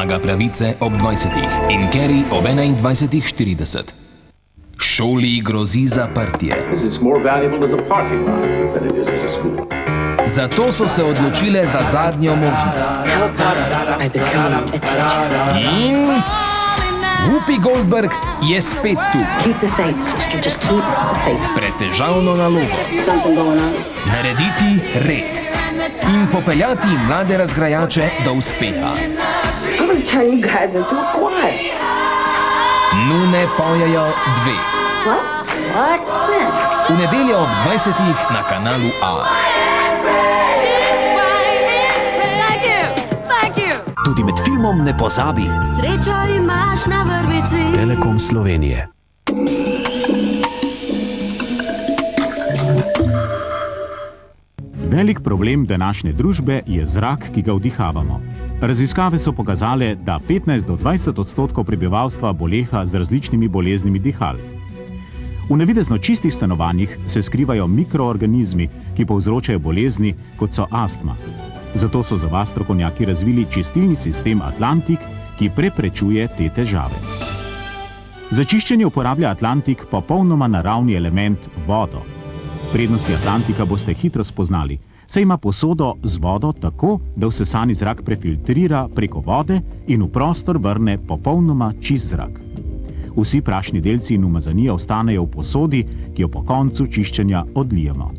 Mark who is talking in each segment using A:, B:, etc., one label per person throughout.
A: Aga pravice ob 20. in Kerry ob 21.40. Šoli grozi zaprtje. Zato so se odločile za zadnjo možnost. In Whoopi Goldberg je spet tu. Pretežavno nalogo. Narediti red. In popeljati mlade razgrajače do uspeha. Nune pojejo dve. V nedeljo ob 20. na kanalu A.
B: Tudi med filmom ne pozabi.
C: Srečo imaš na vrvici.
B: Telekom Slovenije.
D: Velik problem današnje družbe je zrak, ki ga vdihavamo. Raziskave so pokazale, da 15 do 20% prebivalstva boleha z različnimi boleznimi dihal. V navidezno čistih stanovanjih se skrivajo mikroorganizmi, ki povzročajo bolezni, kot so astma. Zato so za vas strokovnjaki razvili čistilni sistem Atlantik, ki preprečuje te težave. Za čiščenje uporablja Atlantik popolnoma naravni element vodo. Prednosti Atlantika boste hitro spoznali, saj ima posodo z vodo tako, da vsesani zrak prefiltrira preko vode in v prostor vrne popolnoma čist zrak. Vsi prašni delci in umazanija ostanejo v posodi, ki jo po koncu čiščenja odlijemo.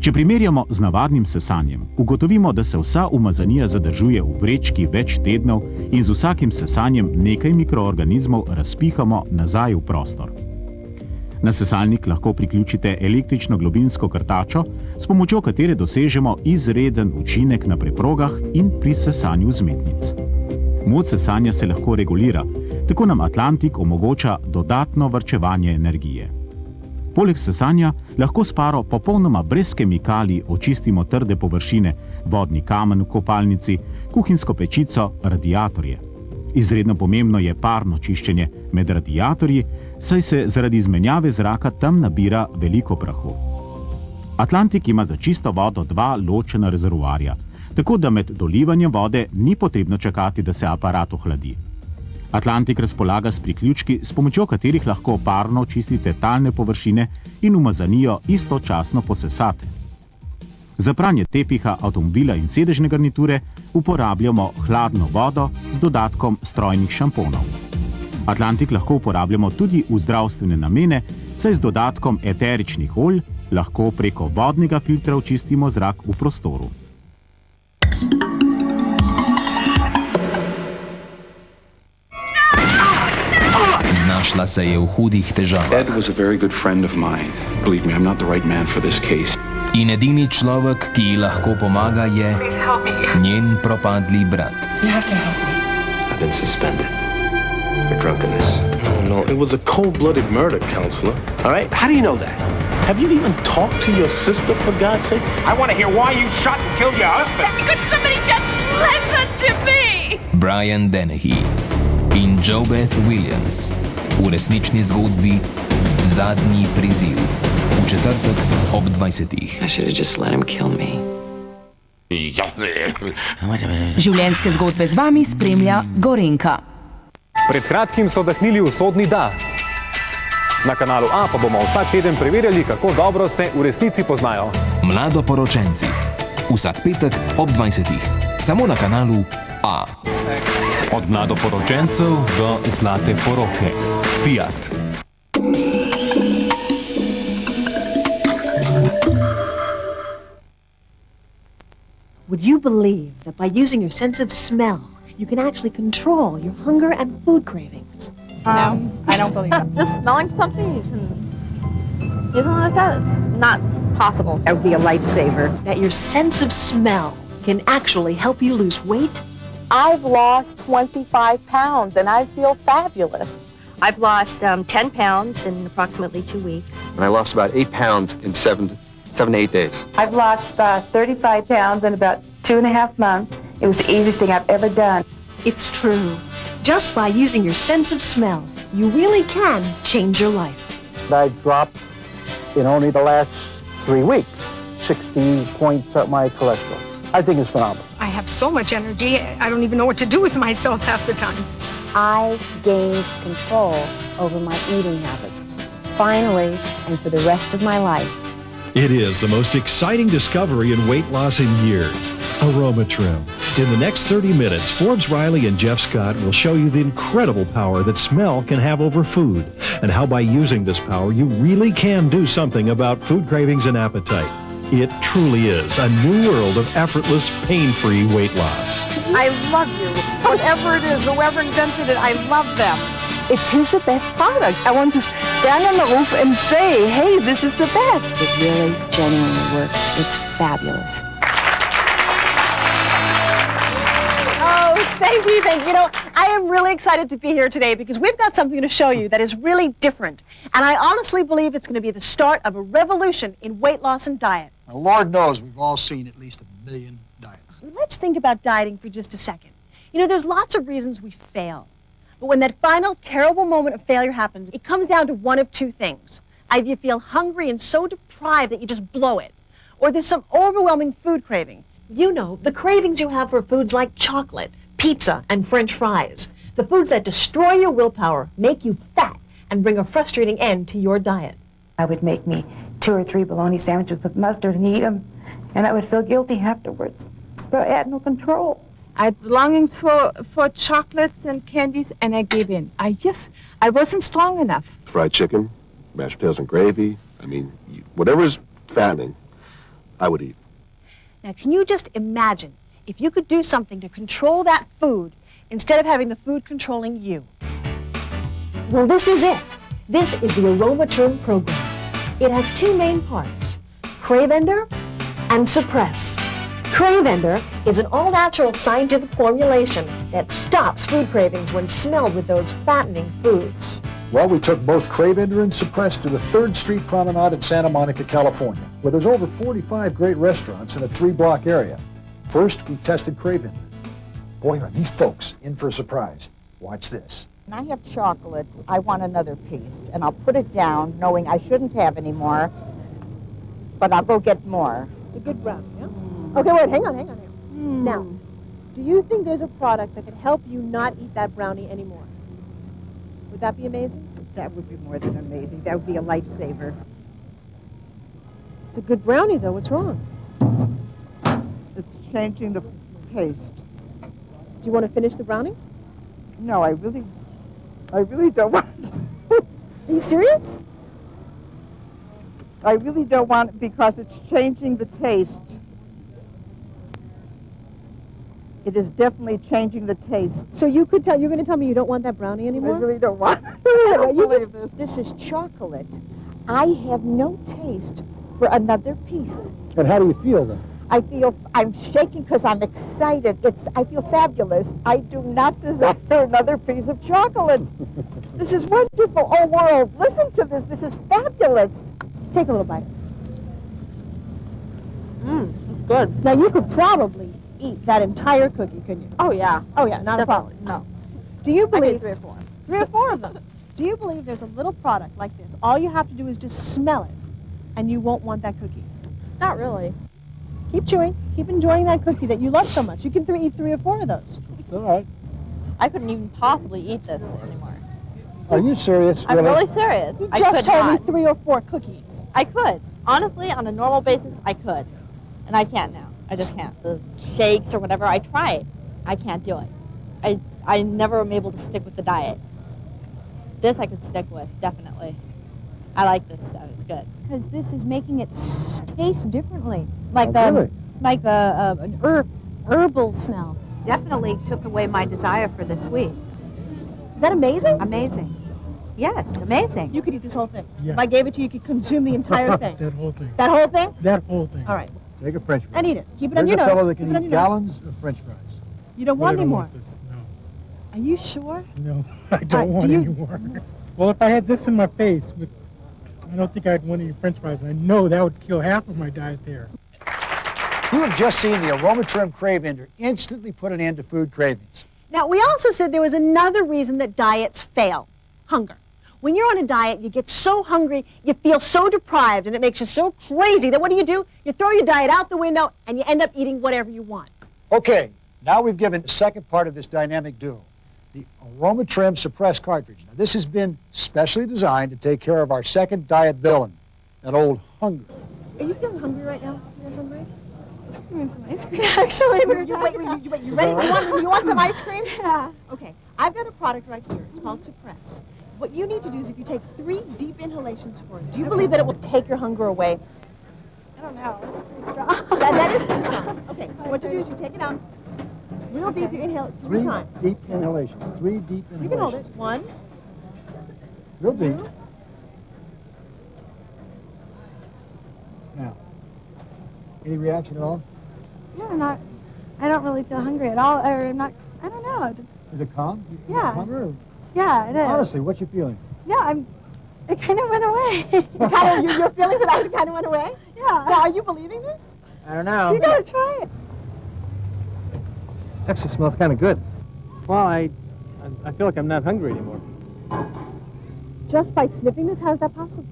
D: Če primerjamo z navadnim sesanjem, ugotovimo, da se vsa umazanija zadržuje v vrečki več tednov in z vsakim sesanjem nekaj mikroorganizmov razpihamo nazaj v prostor. Na sesalnik lahko priključite električno globinsko krtačo, s pomočjo katere dosežemo izreden učinek na preprogah in pri sesanju vzmetnic. Moč sesanja se lahko regulira, tako nam Atlantik omogoča dodatno varčevanje energije. Poleg sesanja lahko s paro popolnoma brez kemikalij očistimo trde površine, vodni kamen v kopalnici, kuhinjsko pečico, radiatorje. Izredno pomembno je parno čiščenje med radiatorji, saj se zaradi izmenjave zraka tam nabira veliko prahu. Atlantik ima za čisto vodo 2 ločena rezervoarja, tako da med dolivanjem vode ni potrebno čakati, da se aparat ohladi. Atlantik razpolaga s priključki, s pomočjo katerih lahko parno čistite talne površine in umazanijo istočasno posesate. Za pranje tepiha, avtomobila in sedežne garniture uporabljamo hladno vodo z dodatkom strojnih šamponov. Atlantik lahko uporabljamo tudi v zdravstvene namene, saj z dodatkom eteričnih olj lahko preko vodnega filtra očistimo zrak v prostoru.
A: Znašla se je v hudih težavah.
E: Ed was a very good friend of mine. Believe me, I'm not the right man for this case.
A: In edini človek, ki ji lahko pomaga, je njen propadli brat.
F: You have to help me.
G: I've been suspended for drunkenness.
H: No, it was a cold-blooded murder, counselor. All right? How do you know that? Have you even talked to your sister, for God's sake?
I: I want to hear why you shot and killed your husband.
F: Could somebody just listen to me?
A: Brian Dennehy in JoBeth Williams v resnični zgodbi Zadnji priziv. V četrtek ob 20.
F: I should have just let him kill me.
J: Življenjske zgodbe z vami spremlja Gorenka.
K: Pred kratkim so dahnili usodni da. Na kanalu A pa bomo vsak teden preverjali, kako dobro se v resnici poznajo.
A: Mladoporočenci. Vsak petek ob 20. Samo na kanalu A.
L: Od mladoporočencev do zlate poroke. Fiat.
M: Would you believe that by using your sense of smell, you can actually control your hunger and food cravings?
N: No, I don't believe that. Just smelling something, you can do something like that. It's not possible.
M: That would be a lifesaver. That your sense of smell can actually help you lose weight?
O: I've lost 25 pounds and I feel fabulous.
P: I've lost 10 pounds in approximately 2 weeks.
G: And I lost about 8 pounds in 7 to 8 days.
Q: I've lost 35 pounds in about 2.5 months. It was the easiest thing I've ever done.
M: It's true. Just by using your sense of smell, you really can change your life.
R: I dropped in only the last 3 weeks, 60 points of my cholesterol. I think it's phenomenal.
M: I
S: have so much energy, I don't even know what to do with myself half the time.
T: I gained control over my eating habits, finally, and for the rest of my life.
U: It is the most exciting discovery in weight loss in years, AromaTrim. In the next 30 minutes, Forbes Riley and Jeff Scott will show you the incredible power that smell can have over food, and how by using this power, you really can do something about food cravings and appetite. It truly is a new world of effortless, pain-free weight loss.
O: I love you. Whatever it is, whoever invented it, I love them.
Q: It is the best product. I want to stand on the roof and say, hey, this is the best.
T: It really, genuinely works. It's fabulous.
M: Oh, thank you, thank you. You know, I am really excited to be here today because we've got something to show you that is really different. And I honestly believe it's going to be the start of a revolution in weight loss and diet.
R: Now, Lord knows we've all seen at least 1 million diets.
M: Let's think about dieting for just a second. You know, there's lots of reasons we fail. But when that final terrible moment of failure happens, it comes down to one of two things. Either you feel hungry and so deprived that you just blow it, or there's some overwhelming food craving. You know, the cravings you have for foods like chocolate, pizza, and French fries. The foods that destroy your willpower, make you fat, and bring a frustrating end to your diet.
Q: I would make me 2 or 3 bologna sandwiches with mustard and eat them, and I would feel guilty afterwards. But I had no control.
V: I had longings for chocolates and candies, and I gave in. I wasn't strong enough.
G: Fried chicken, mashed potatoes and gravy. I mean, whatever's fattening, I would eat.
M: Now, can you just imagine if you could do something to control that food instead of having the food controlling you? Well, this is it. This is the AromaTrim program. It has 2 main parts, Crave Ender and Suppress. Crave Ender is an all-natural scientific formulation that stops food cravings when smelled with those fattening foods.
R: Well, we took both Crave Ender and Suppress to the 3rd Street Promenade in Santa Monica, California, where there's over 45 great restaurants in a 3-block area. First, we tested Crave Ender. Boy, are these folks in for a surprise. Watch this.
O: I have chocolate. I want another piece, and I'll put it down, knowing I shouldn't have any more, but I'll go get more.
M: It's a good brownie, yeah? Okay, wait, hang on. Now, do you think there's a product that could help you not eat that brownie anymore? Would that be amazing?
O: That would be more than amazing. That would be a lifesaver.
M: It's a good brownie, though. What's wrong?
O: It's changing the taste.
M: Do you want to finish the brownie?
O: No, I really don't want to.
M: Are you serious?
O: I really don't want it because it's changing the taste. It is definitely changing the taste.
M: So you're going to tell me you don't want that brownie anymore?
O: I really don't want it. I don't believe this. This is chocolate. I have no taste for another piece.
R: And how do you feel then?
O: I'm shaking because I'm excited. I feel fabulous. I do not desire another piece of chocolate. This is wonderful. Oh, world, listen to this. This is fabulous.
M: Take a little bite. Good. Now, you could probably eat that entire cookie, couldn't you?
O: Oh, yeah.
M: Not a problem.
O: No.
M: Do you believe...
O: I need 3 or 4.
M: 3 or 4 of them. Do you believe there's a little product like this? All you have to do is just smell it, and you won't want that cookie.
N: Not really.
M: Keep chewing. Keep enjoying that cookie that you love so much. You can eat 3 or 4 of those.
R: It's all right.
N: I couldn't even possibly eat this anymore.
R: Are you serious?
N: I'm really serious.
M: You
N: I
M: just
N: could
M: told
N: not.
M: me 3 or 4 cookies.
N: I could. Honestly, on a normal basis, I could. And I can't now. I just can't. The shakes or whatever, I try it. I can't do it. I never am able to stick with the diet. This I could stick with, definitely. I like this stuff. It's good.
C: Because this is making it taste differently.
R: Like really?
C: It's like an herbal smell.
O: Definitely took away my desire for the sweet.
M: Is that amazing?
O: Amazing. Yes, amazing.
M: You could eat this whole thing.
W: Yeah.
M: If I gave it to you, you could consume the entire thing.
W: That whole thing.
M: That whole thing?
W: That whole thing.
M: All right.
R: Take a French fry.
M: And eat it. Keep it on
R: There's
M: your
R: a fellow
M: nose.
R: that
M: Keep
R: can
M: it on
R: eat
M: your nose.
R: gallons of French fries.
M: You don't
W: But
M: want
W: I
M: any
W: don't
M: more?
W: want this. No.
M: Are you sure?
W: No, I don't want any more. Well, if I had this in my face, I don't think I'd want any French fries. I know that would kill half of my diet there.
R: You have just seen the AromaTrim Crave Ender instantly put an end to food cravings.
M: Now, we also said there was another reason that diets fail. Hunger. When you're on a diet, you get so hungry, you feel so deprived, and it makes you so crazy that what do? You throw your diet out the window, and you end up eating whatever you want.
R: Okay, now we've given the second part of this dynamic duo, the Aroma Trim Suppress cartridge. Now, this has been specially designed to take care of our second diet villain, that old hunger.
M: Are you feeling hungry right now? You guys hungry?
N: Ice cream, actually. We were
M: You
N: talking
M: ready?
N: about.
M: You ready? You want some ice cream? Yeah. Okay. I've got a product right here. It's called Suppress. What you need to do is if you take 3 deep inhalations for it, do you believe that it will take your hunger away?
N: I don't know. It's pretty strong.
M: That is pretty strong. Okay. What you do is you take it out real deep. You inhale it 3 times.
R: Deep inhalations. 3 deep inhalations.
M: You can hold it. 1.
R: Real deep. Now, any reaction at all?
N: Yeah, I don't really feel hungry at all, or I'm not, I don't know.
R: Is it calm?
N: Yeah.
R: Hunger or-
N: Yeah, it is.
R: Honestly, what you feeling?
N: Yeah, it kind of went away.
M: You're feeling that it kind of went away?
N: Yeah.
M: Now, are you believing this?
B: I don't know.
N: You gotta try it.
B: Actually smells kind of good. Well, I feel like I'm not hungry anymore.
M: Just by sniffing this, how is that possible?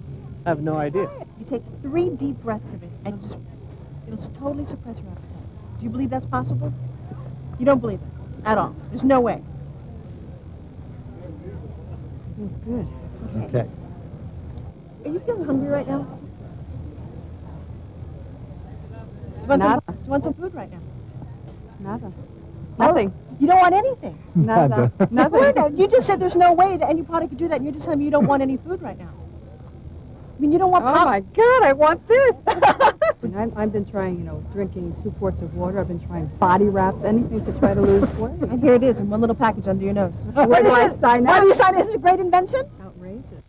B: I have no idea.
M: You take 3 deep breaths of it, and it'll totally suppress your appetite. Do you believe that's possible? You don't believe this at all. There's no way.
N: Smells good.
R: Okay.
M: Are you feeling hungry right now? Do you want some food right now?
N: Nada. Nothing.
M: You don't want anything?
N: Nada. Nothing.
M: You just said there's no way that any product could do that, and you're just telling me you don't want any food right now. I mean, you don't want
N: Oh my God, I want this. I've been trying, drinking 2 quarts of water. I've been trying body wraps, anything to try to lose weight.
M: And here it is in one little package under your nose.
N: Where do I sign up?
M: Why do you sign it? It's a great invention.
N: Outrageous.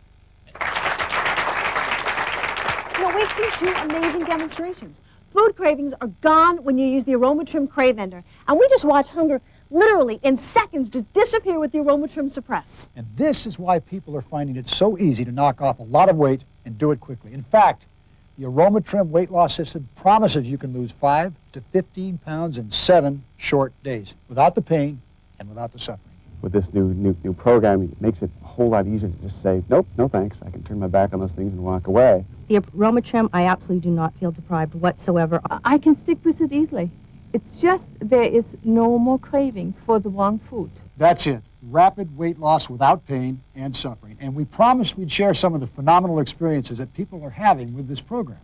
M: We've seen 2 amazing demonstrations. Food cravings are gone when you use the Aroma Trim Crave Ender. And we just watch hunger literally in seconds just disappear with the Aroma Trim Suppress.
R: And this is why people are finding it so easy to knock off a lot of weight and do it quickly. In fact, the Aroma Trim weight loss system promises you can lose 5 to 15 pounds in 7 short days without the pain and without the suffering.
D: With this new program, it makes it a whole lot easier to just say, nope, no thanks. I can turn my back on those things and walk away.
P: The Aroma Trim, I absolutely do not feel deprived whatsoever.
V: I can stick with it easily. It's just there is no more craving for the wrong food.
R: That's it. Rapid weight loss without pain and suffering. And we promised we'd share some of the phenomenal experiences that people are having with this program.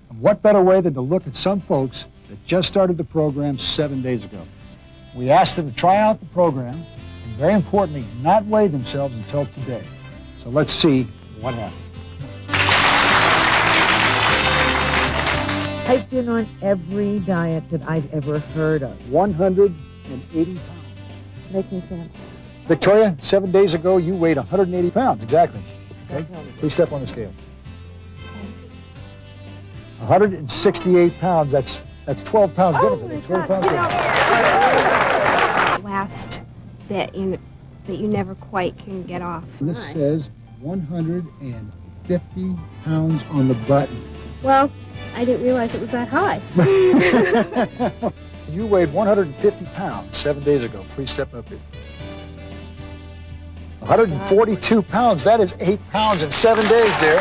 R: And what better way than to look at some folks that just started the program 7 days ago. We asked them to try out the program and, very importantly, not weigh themselves until today. So let's see what happened.
E: I've been on every diet that I've ever heard of.
R: 180 pounds.
E: Make me feel.
R: Victoria, 7 days ago, you weighed 180 pounds, exactly. Okay, please step on the scale. 168 pounds, that's 12 pounds different. 12 pounds different.
X: Last bit that you never quite can get off.
R: And this says 150 pounds on the button.
X: Well, I didn't realize it was that high.
R: You weighed 150 pounds 7 days ago. Please step up here. 142 pounds. That is 8 pounds in 7 days, dear.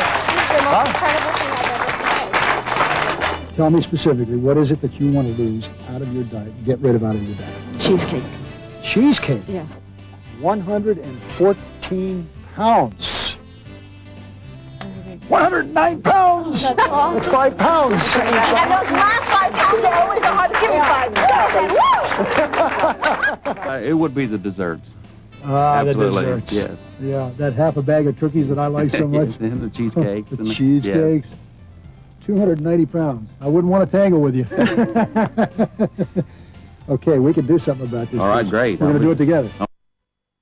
R: Tell me specifically, what is it that you want to lose out of your diet, get rid of out of your diet?
X: Cheesecake.
R: Cheesecake?
X: Yes.
R: 114 pounds. 109 pounds! That's 5 pounds.
M: And those last 5 pounds are always the hardest. Give me 5.
Y: It would be the desserts.
R: Absolutely.
Y: The
R: desserts.
Y: yes.
R: Yeah, that half a bag of cookies that I like so much.
Y: And the cheesecakes.
R: The cheesecakes. Yes. 290 pounds. I wouldn't want to tangle with you. Okay, we can do something about this.
Y: All right, great.
R: We're going to do it together.